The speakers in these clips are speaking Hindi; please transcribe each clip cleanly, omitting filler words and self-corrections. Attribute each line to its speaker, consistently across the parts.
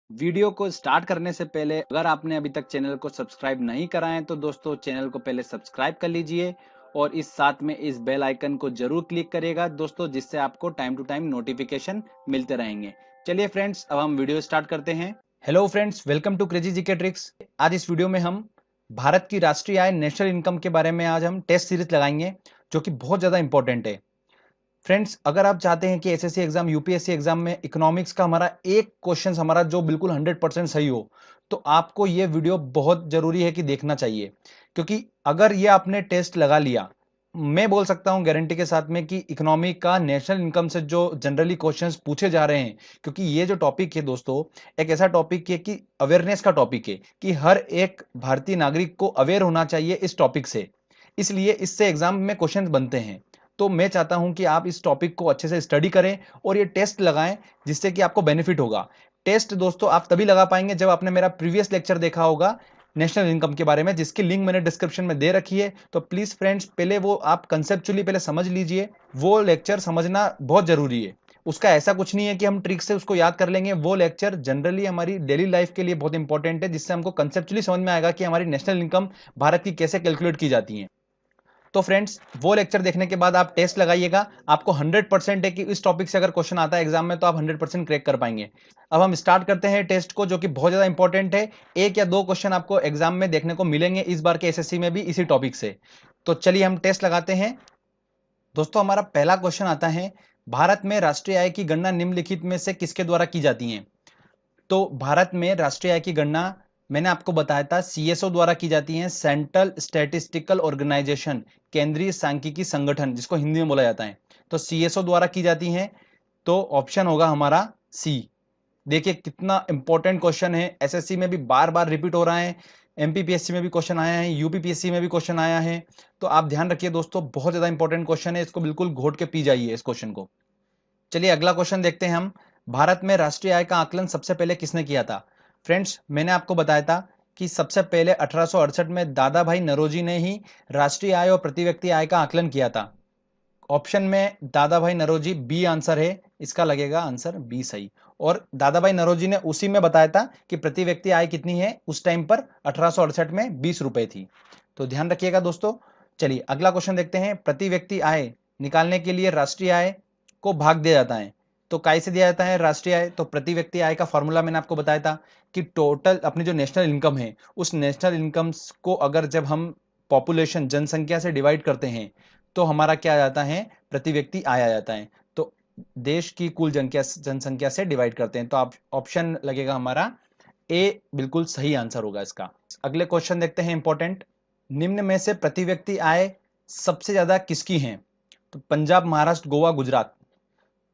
Speaker 1: वीडियो को स्टार्ट करने से पहले अगर आपने अभी तक चैनल को सब्सक्राइब नहीं करा है तो दोस्तों चैनल को पहले सब्सक्राइब कर लीजिए और इस साथ में इस बेल आइकन को जरूर क्लिक करिएगा दोस्तों, जिससे आपको टाइम टू टाइम नोटिफिकेशन मिलते रहेंगे। चलिए फ्रेंड्स, अब हम वीडियो स्टार्ट करते हैं। Hello friends, welcome to crazy GK tricks. आज इस वीडियो में हम भारत की राष्ट्रीय आय नेशनल इनकम के बारे में आज हम टेस्ट सीरीज लगाएंगे, जो कि बहुत ज्यादा इंपॉर्टेंट है। फ्रेंड्स, अगर आप चाहते हैं कि एसएससी एग्जाम, यूपीएससी एग्जाम में इकोनॉमिक्स का हमारा एक क्वेश्चन हमारा जो बिल्कुल 100% सही हो, तो आपको ये वीडियो बहुत जरूरी है कि देखना चाहिए। क्योंकि अगर ये आपने टेस्ट लगा लिया, मैं बोल सकता हूं गारंटी के साथ में कि इकोनॉमी का नेशनल इनकम से जो जनरली क्वेश्चंस पूछे जा रहे हैं, क्योंकि ये जो टॉपिक है दोस्तों, एक ऐसा टॉपिक है कि अवेयरनेस का टॉपिक है कि हर एक भारतीय नागरिक को अवेयर होना चाहिए इस टॉपिक से। इसलिए इससे एग्जाम में क्वेश्चन बनते हैं। तो मैं चाहता हूं कि आप इस टॉपिक को अच्छे से स्टडी करें और ये टेस्ट लगाएं, जिससे कि आपको बेनिफिट होगा। टेस्ट दोस्तों आप तभी लगा पाएंगे जब आपने मेरा प्रीवियस लेक्चर देखा होगा नेशनल इनकम के बारे में, जिसकी लिंक मैंने डिस्क्रिप्शन में दे रखी है। तो प्लीज फ्रेंड्स, पहले वो आप कंसेप्चुअली पहले समझ लीजिए। वो लेक्चर समझना बहुत जरूरी है। उसका ऐसा कुछ नहीं है कि हम ट्रिक से उसको याद कर लेंगे। वो लेक्चर जनरली हमारी डेली लाइफ के लिए बहुत इंपॉर्टेंट है, जिससे हमको कंसेप्चुअली समझ में आएगा कि हमारी नेशनल इनकम भारत की कैसे कैलकुलेट की जाती है। तो फ्रेंड्स, वो लेक्चर देखने के बाद आप टेस्ट लगाइएगा। आपको 100% है कि इस टॉपिक से अगर क्वेश्चन आता है एग्जाम में तो आप 100% क्रैक कर पाएंगे। अब हम स्टार्ट करते हैं टेस्ट को, जो कि बहुत ज्यादा इंपॉर्टेंट है। एक या दो क्वेश्चन आपको एग्जाम में देखने को मिलेंगे इस बार के एसएससी में भी इसी टॉपिक से। तो चलिए हम टेस्ट लगाते हैं। दोस्तों, हमारा पहला क्वेश्चन आता है, भारत में राष्ट्रीय आय की गणना निम्नलिखित में से किसके द्वारा की जाती है? तो भारत में राष्ट्रीय आय की गणना मैंने आपको बताया था सीएसओ द्वारा की जाती है, सेंट्रल स्टैटिस्टिकल ऑर्गेनाइजेशन, केंद्रीय सांख्यिकी संगठन, जिसको हिंदी में बोला जाता है। तो सीएसओ द्वारा की जाती है। तो ऑप्शन होगा हमारा सी। देखिए कितना इंपॉर्टेंट क्वेश्चन है, एसएससी में भी बार बार रिपीट हो रहा है, एमपीपीएससी में भी क्वेश्चन आया है, यूपीपीएससी में भी क्वेश्चन आया है। तो आप ध्यान रखिए दोस्तों, बहुत ज्यादा इंपॉर्टेंट क्वेश्चन है, इसको बिल्कुल घोट के पी जाइए इस क्वेश्चन को। चलिए अगला क्वेश्चन देखते हैं हम। भारत में राष्ट्रीय आय का आकलन सबसे पहले किसने किया था? फ्रेंड्स, मैंने आपको बताया था कि सबसे पहले 1868 में दादा भाई नौरोजी ने ही राष्ट्रीय आय और प्रति व्यक्ति आय का आकलन किया था। ऑप्शन में दादा भाई नौरोजी बी आंसर है, इसका लगेगा आंसर बी सही। और दादा भाई नौरोजी ने उसी में बताया था कि प्रति व्यक्ति आय कितनी है उस टाइम पर 1868 में 20 रुपए थी। तो ध्यान रखिएगा दोस्तों। चलिए अगला क्वेश्चन देखते हैं। प्रति व्यक्ति आय निकालने के लिए राष्ट्रीय आय को भाग दिया जाता है। तो काय से दिया जाता है राष्ट्रीय आय? तो प्रति व्यक्ति आय का फॉर्मूला मैंने आपको बताया था कि टोटल अपनी जो नेशनल इनकम है, उस नेशनल इनकम को अगर जब हम पॉपुलेशन जनसंख्या से डिवाइड करते हैं तो हमारा क्या आ जाता है? प्रति व्यक्ति आय आ जाता है। तो देश की कुल जनसंख्या से डिवाइड करते हैं। तो आप ऑप्शन लगेगा हमारा ए, बिल्कुल सही आंसर होगा इसका। अगले क्वेश्चन देखते हैं इंपॉर्टेंट। निम्न में से प्रति व्यक्ति आय सबसे ज्यादा किसकी है? तो पंजाब, महाराष्ट्र, गोवा, गुजरात।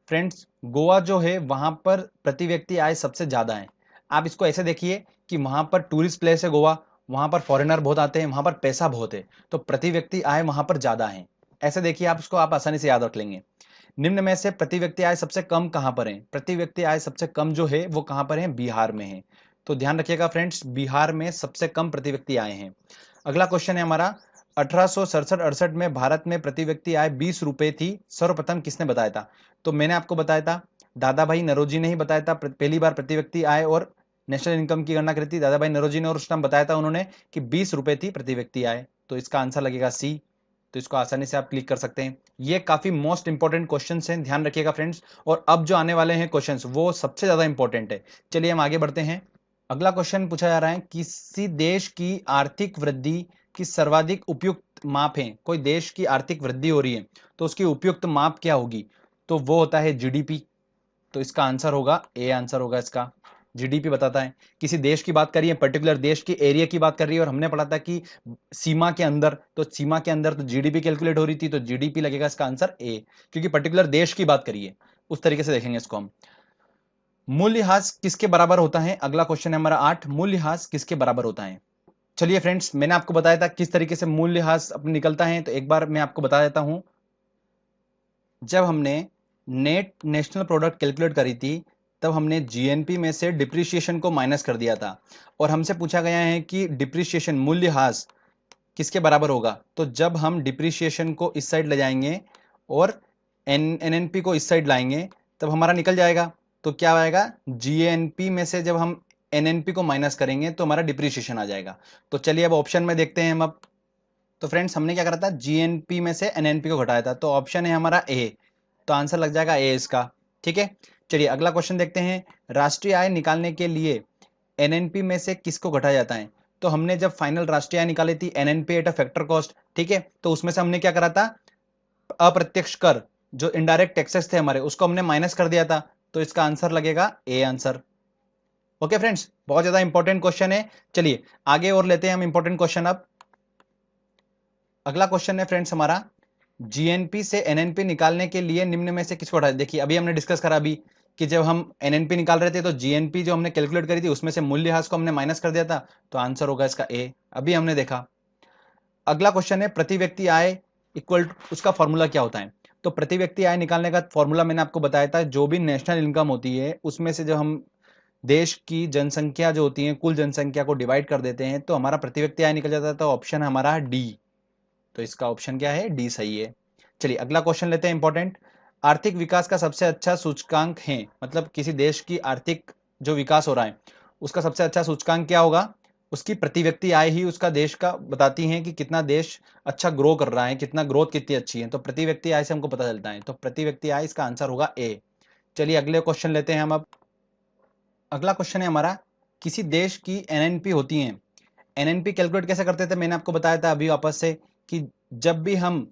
Speaker 1: फ्रेंड्स, गोवा जो है वहां पर प्रति व्यक्ति आय सबसे ज्यादा है। आप इसको ऐसे देखिए कि वहां पर टूरिस्ट प्लेस है गोवा, वहां पर फॉरेनर बहुत आते हैं, वहां पर पैसा बहुत है, तो प्रति व्यक्ति आय वहां पर ज्यादा है। ऐसे देखिए आप इसको आप आसानी से याद रख लेंगे। निम्न में से प्रति व्यक्ति आय सबसे कम कहां पर है? प्रति व्यक्ति आय सबसे कम जो है वो कहां पर है? बिहार में है। तो ध्यान रखिएगा फ्रेंड्स, बिहार में सबसे कम प्रति व्यक्ति आय है। अगला क्वेश्चन है हमारा, 1867-68 में भारत में प्रति व्यक्ति आय 20 रुपए थी, सर्वप्रथम किसने बताया था? तो मैंने आपको बताया था दादा भाई नौरोजी ने ही बताया था। पहली बार प्रति व्यक्ति आय और नेशनल इनकम की गणना करी थी दादा भाई नौरोजी ने, और उस टाइम बताया था उन्होंने कि 20 रुपए थी प्रति व्यक्ति आय। तो इसका आंसर लगेगा सी। तो इसको आसानी से आप क्लिक कर सकते हैं। ये काफी मोस्ट इंपॉर्टेंट क्वेश्चन हैं, ध्यान रखिएगा फ्रेंड्स। और अब जो आने वाले हैं क्वेश्चंस वो सबसे ज्यादा इंपॉर्टेंट है। चलिए हम आगे बढ़ते हैं। अगला क्वेश्चन पूछा जा रहा है, किसी देश की आर्थिक वृद्धि की सर्वाधिक उपयुक्त माप है? कोई देश की आर्थिक वृद्धि हो रही है तो उसकी उपयुक्त माप क्या होगी? तो वो होता है जीडीपी। तो इसका आंसर होगा ए, आंसर होगा इसका। जीडीपी बताता है किसी देश की बात करिए, पर्टिकुलर देश की एरिया की बात कर रही है, और हमने पढ़ा था कि सीमा के अंदर, तो सीमा के अंदर तो जीडीपी कैलकुलेट हो रही थी, तो जीडीपी लगेगा इसका आंसर ए, क्योंकि पर्टिकुलर देश की बात करिए। उस तरीके से देखेंगे इसको हम। मूल्यह्रास किसके बराबर होता है? अगला क्वेश्चन है हमारा 8, मूल्यह्रास किसके बराबर होता है? चलिए फ्रेंड्स, मैंने आपको बताया था किस तरीके से मूल्यह्रास निकलता है, तो एक बार मैं आपको बता देता हूं। जब हमने नेट नेशनल प्रोडक्ट कैलकुलेट करी थी, तब हमने जीएनपी में से डिप्रिसिएशन को माइनस कर दिया था, और हमसे पूछा गया है कि डिप्रिसिएशन मूल्यह्रास किसके बराबर होगा। तो जब हम डिप्रिसिएशन को इस साइड ले जाएंगे और एनएनपी को इस साइड लाएंगे, तब हमारा निकल जाएगा। तो क्या आएगा, जीएनपी में से जब हम एनएनपी को माइनस करेंगे तो हमारा डिप्रीशिएशन आ जाएगा। तो चलिए अब ऑप्शन में देखते हैं हम अब। तो फ्रेंड्स हमने क्या करा था, जीएनपी में से एनएनपी को घटाया था, तो ऑप्शन है हमारा ए, तो आंसर लग जाएगा ए इसका। ठीक है, चलिए अगला क्वेश्चन देखते हैं। राष्ट्रीय आय निकालने के लिए एनएनपी में से किसको घटाया जाता है? तो हमने जब फाइनल राष्ट्रीय आय निकाली थी NNP eight a factor cost, ठीक है, तो उसमें से हमने क्या करा था, अप्रत्यक्ष कर जो इनडायरेक्ट टैक्सेस थे हमारे, उसको हमने माइनस कर दिया था, तो इसका आंसर लगेगा ए आंसर। ओके फ्रेंड्स, बहुत ज्यादा इंपॉर्टेंट क्वेश्चन है। चलिए आगे और लेते हैं हम इंपॉर्टेंट क्वेश्चन अब। अगला क्वेश्चन है फ्रेंड्स हमारा, जीएनपी से एनएनपी निकालने के लिए निम्न में से किसको हटाए? देखिए अभी हमने डिस्कस करा अभी कि जब हम एनएनपी निकाल रहे थे तो जीएनपी जो हमने कैलकुलेट करी थी उसमें से मूल्यह्रास को हमने माइनस कर दिया था, तो आंसर होगा इसका ए, अभी हमने देखा। अगला क्वेश्चन है, प्रति व्यक्ति आय इक्वल, उसका फॉर्मूला क्या होता है? तो प्रति व्यक्ति आय निकालने का फॉर्मूला मैंने आपको बताया था, जो भी नेशनल इनकम होती है उसमें से जो हम देश की जनसंख्या जो होती है, कुल जनसंख्या को डिवाइड कर देते हैं तो हमारा प्रति व्यक्ति आय निकल जाता है। तो ऑप्शन हमारा डी, तो इसका ऑप्शन क्या है, डी सही है। चलिए अगला क्वेश्चन लेते हैं इंपॉर्टेंट। आर्थिक विकास का सबसे अच्छा सूचकांक है, मतलब किसी देश की आर्थिक जो विकास हो रहा है उसका सबसे अच्छा सूचकांक क्या होगा? उसकी प्रति व्यक्ति आय ही उसका देश का बताती है कि कितना देश अच्छा ग्रो कर रहा है, कितना ग्रोथ कितनी अच्छी है, तो प्रति व्यक्ति आय से हमको पता चलता है, तो प्रति व्यक्ति आय इसका आंसर होगा ए। चलिए अगले क्वेश्चन लेते हैं हम अब। अगला क्वेश्चन है हमारा, किसी देश की एनएनपी होती है, एनएनपी कैलकुलेट कैसे करते थे? मैंने आपको बताया था अभी वापस से कि जब भी हम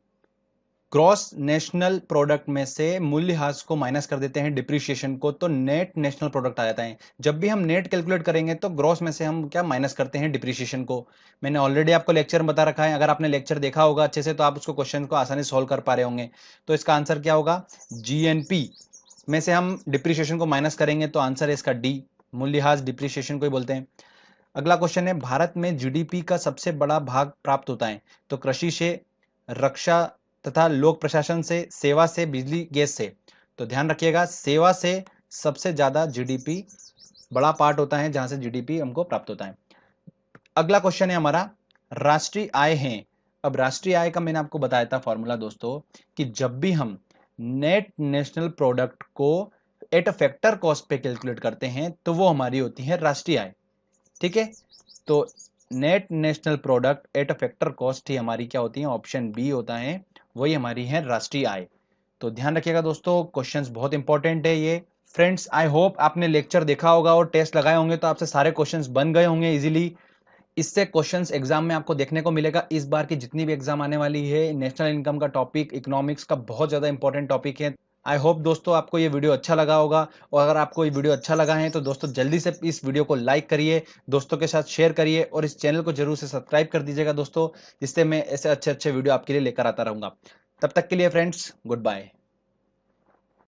Speaker 1: ग्रॉस नेशनल प्रोडक्ट में से मूल्यह्रास को माइनस कर देते हैं, डिप्रिशिएशन को, तो नेट नेशनल प्रोडक्ट आ जाता है। जब भी हम नेट कैलकुलेट करेंगे तो ग्रॉस में से हम क्या माइनस करते हैं, डिप्रिशिएशन को। मैंने ऑलरेडी आपको लेक्चर में बता रखा है, अगर आपने लेक्चर देखा होगा अच्छे से तो आप उसको क्वेश्चन को आसानी से सॉल्व कर पा रहे होंगे। तो इसका आंसर क्या होगा, जीएनपी में से हम डिप्रिशिएशन को माइनस करेंगे तो आंसर है इसका डी, मूल्यह्रास डिप्रिशिएशन को ही बोलते हैं। अगला क्वेश्चन है, भारत में जीडीपी का सबसे बड़ा भाग प्राप्त होता है, तो कृषि से, रक्षा तथा लोक प्रशासन से, सेवा से, बिजली गैस से। तो ध्यान रखिएगा, सेवा से सबसे ज्यादा जीडीपी बड़ा पार्ट होता है, जहां से जीडीपी हमको प्राप्त होता है। अगला क्वेश्चन है हमारा, राष्ट्रीय आय है। अब राष्ट्रीय आय का मैंने आपको बताया था फॉर्मूला दोस्तों, कि जब भी हम नेट नेशनल प्रोडक्ट को एट अ फैक्टर कॉस्ट पे कैलकुलेट करते हैं तो वो हमारी होती है राष्ट्रीय आय। ठीक है, तो net national product at a factor cost ही हमारी क्या होती है, ऑप्शन बी होता है, वही हमारी है राष्ट्रीय आय। तो ध्यान रखिएगा दोस्तों, क्वेश्चंस बहुत इंपॉर्टेंट है ये। फ्रेंड्स आई होप आपने लेक्चर देखा होगा और टेस्ट लगाए होंगे तो आपसे सारे क्वेश्चंस बन गए होंगे इजीली। इससे क्वेश्चंस एग्जाम में आपको देखने को मिलेगा। इस बार की जितनी भी एग्जाम आने वाली है, नेशनल इनकम का टॉपिक, इकोनॉमिक्स का बहुत ज्यादा इंपॉर्टेंट टॉपिक है। आई होप दोस्तों आपको ये वीडियो अच्छा लगा होगा, और अगर आपको ये वीडियो अच्छा लगा है तो दोस्तों जल्दी से इस वीडियो को लाइक करिए, दोस्तों के साथ शेयर करिए और इस चैनल को जरूर से सब्सक्राइब कर दीजिएगा दोस्तों, जिससे मैं ऐसे अच्छे अच्छे वीडियो आपके लिए लेकर आता रहूंगा। तब तक के लिए फ्रेंड्स, गुड बाय।